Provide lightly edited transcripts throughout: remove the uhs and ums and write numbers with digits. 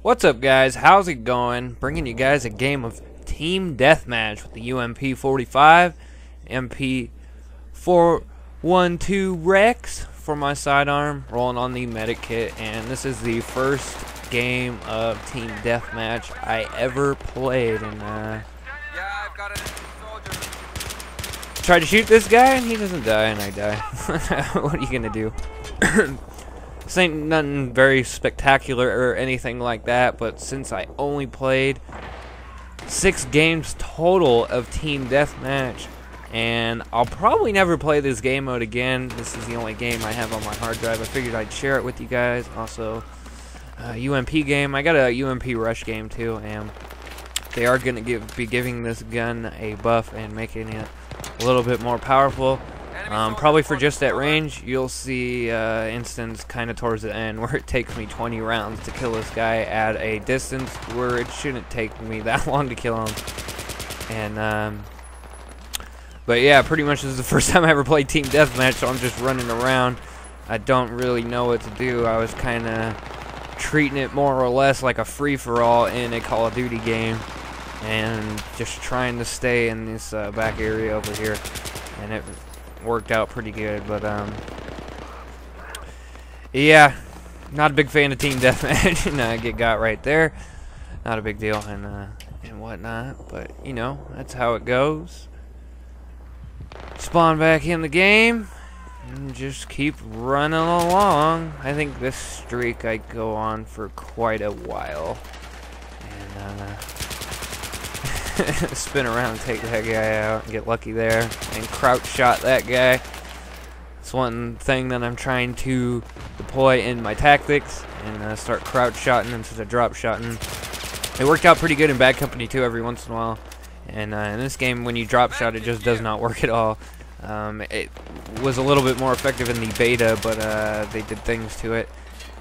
What's up, guys? How's it going? Bringing you guys a game of Team Deathmatch with the UMP-45, MP-412 Rex for my sidearm, rolling on the medic kit, and this is the first game of Team Deathmatch I ever played, and tried to shoot this guy, and he doesn't die, and I die. What are you gonna do? This ain't nothing very spectacular or anything like that, but since I only played 6 games total of Team Deathmatch, and I'll probably never play this game mode again. This is the only game I have on my hard drive. I figured I'd share it with you guys. Also, UMP game. I got a UMP Rush game too, and they are going to be giving this gun a buff and making it a little bit more powerful. Probably for just at range. You'll see instance kind of towards the end where it takes me 20 rounds to kill this guy at a distance where it shouldn't take me that long to kill him. And but yeah, pretty much this is the first time I ever played Team Deathmatch, so I'm just running around. I don't really know what to do. I was kind of treating it more or less like a free-for-all in a Call of Duty game, and just trying to stay in this back area over here, and it worked out pretty good. But yeah, not a big fan of Team Deathmatch, and I get got right there. Not a big deal, and whatnot, but you know, that's how it goes. Spawn back in the game and just keep running along. I think this streak I go on for quite a while, and spin around, take that guy out, and get lucky there, and crouch shot that guy. It's one thing that I'm trying to deploy in my tactics, and start crouch shotting instead of drop shotting. It worked out pretty good in Bad Company too every once in a while, and in this game when you drop shot it just does not work at all. It was a little bit more effective in the beta, but they did things to it,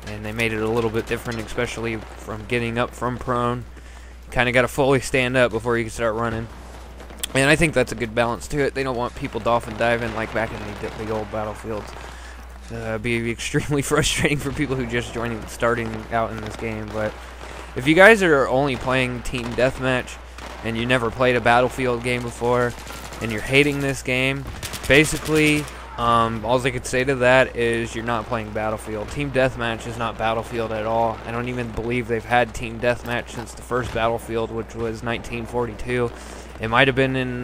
and they made it a little bit different, especially from getting up from prone. Kind of got to fully stand up before you can start running, and I think that's a good balance to it. They don't want people dolphin diving like back in the old battlefields. Be extremely frustrating for people who just starting out in this game. But if you guys are only playing Team Deathmatch and you never played a Battlefield game before and you're hating this game, basically all I could say to that is you're not playing Battlefield. Team Deathmatch is not Battlefield at all. I don't even believe they've had Team Deathmatch since the first Battlefield, which was 1942. It might have been in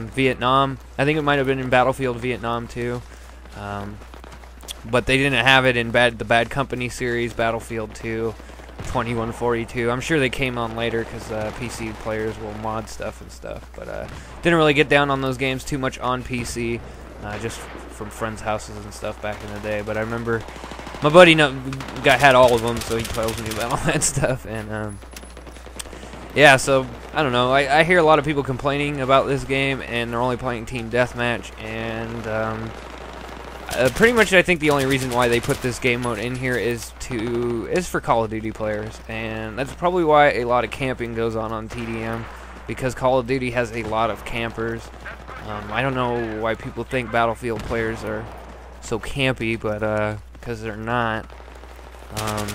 Vietnam. I think it might have been in Battlefield Vietnam too. But they didn't have it in the Bad Company series, Battlefield 2, 2142. I'm sure they came on later because PC players will mod stuff and stuff. But didn't really get down on those games too much on PC. Just from friends' houses and stuff back in the day. But I remember my buddy had all of them, so he tells me about all that stuff. And yeah, so I don't know. I hear a lot of people complaining about this game, and they're only playing Team Deathmatch. And pretty much, I think the only reason why they put this game mode in here is for Call of Duty players, and that's probably why a lot of camping goes on TDM, because Call of Duty has a lot of campers. I don't know why people think Battlefield players are so campy, but because they're not. I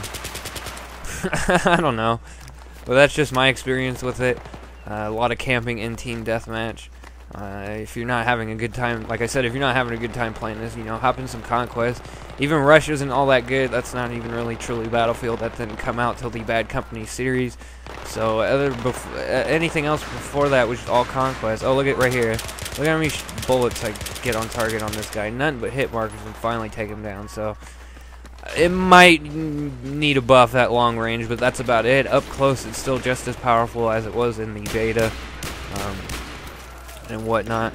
don't know. But that's just my experience with it. A lot of camping in Team Deathmatch. If you're not having a good time, like I said, if you're not having a good time playing this, you know, hop in some Conquest. Even Rush isn't all that good. That's not even really truly Battlefield. That didn't come out till the Bad Company series. So anything else before that was all Conquest. Oh, look at right here. Look how many bullets I get on target on this guy. None but hit markers and finally take him down. So it might need a buff at long range, but that's about it. Up close, it's still just as powerful as it was in the beta and whatnot.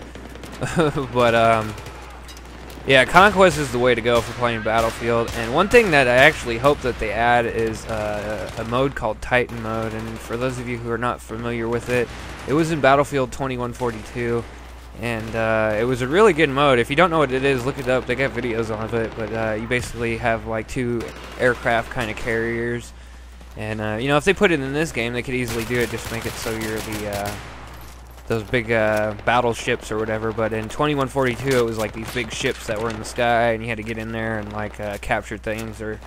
But yeah, Conquest is the way to go for playing Battlefield. And one thing that I actually hope that they add is a mode called Titan mode. And for those of you who are not familiar with it, it was in Battlefield 2142. And it was a really good mode. If you don't know what it is, look it up. They got videos on it. But you basically have like 2 aircraft kind of carriers. And you know, if they put it in this game, they could easily do it. Just make it so you're those big battleships or whatever. But in 2142, it was like these big ships that were in the sky, and you had to get in there and like capture things or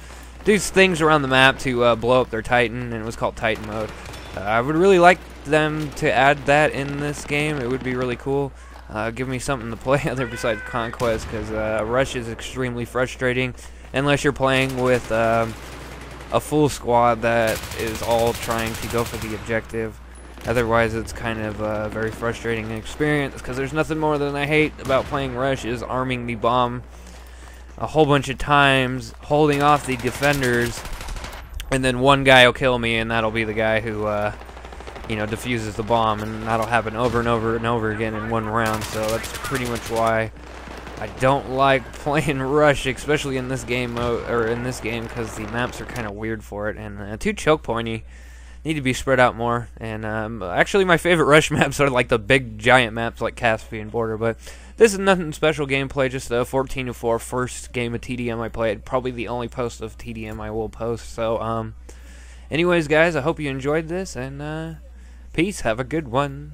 do things around the map to blow up their Titan, and it was called Titan mode. I would really like them to add that in this game. It would be really cool. Give me something to play other besides Conquest, because Rush is extremely frustrating unless you're playing with a full squad that is all trying to go for the objective. Otherwise, it's kind of a very frustrating experience, because there's nothing more than I hate about playing Rush is arming the bomb a whole bunch of times, holding off the defenders, and then one guy will kill me, and that'll be the guy who you know, diffuses the bomb, and that'll happen over and over and over again in one round. So that's pretty much why I don't like playing Rush, especially in this game mode, or in this game, because the maps are kind of weird for it, and too choke pointy. Need to be spread out more. And actually, my favorite Rush maps are like the big giant maps like Caspian Border. But this is nothing special gameplay, just a 14-4 first game of TDM I played. Probably the only post of TDM I will post. So, anyways, guys, I hope you enjoyed this, and peace. Have a good one.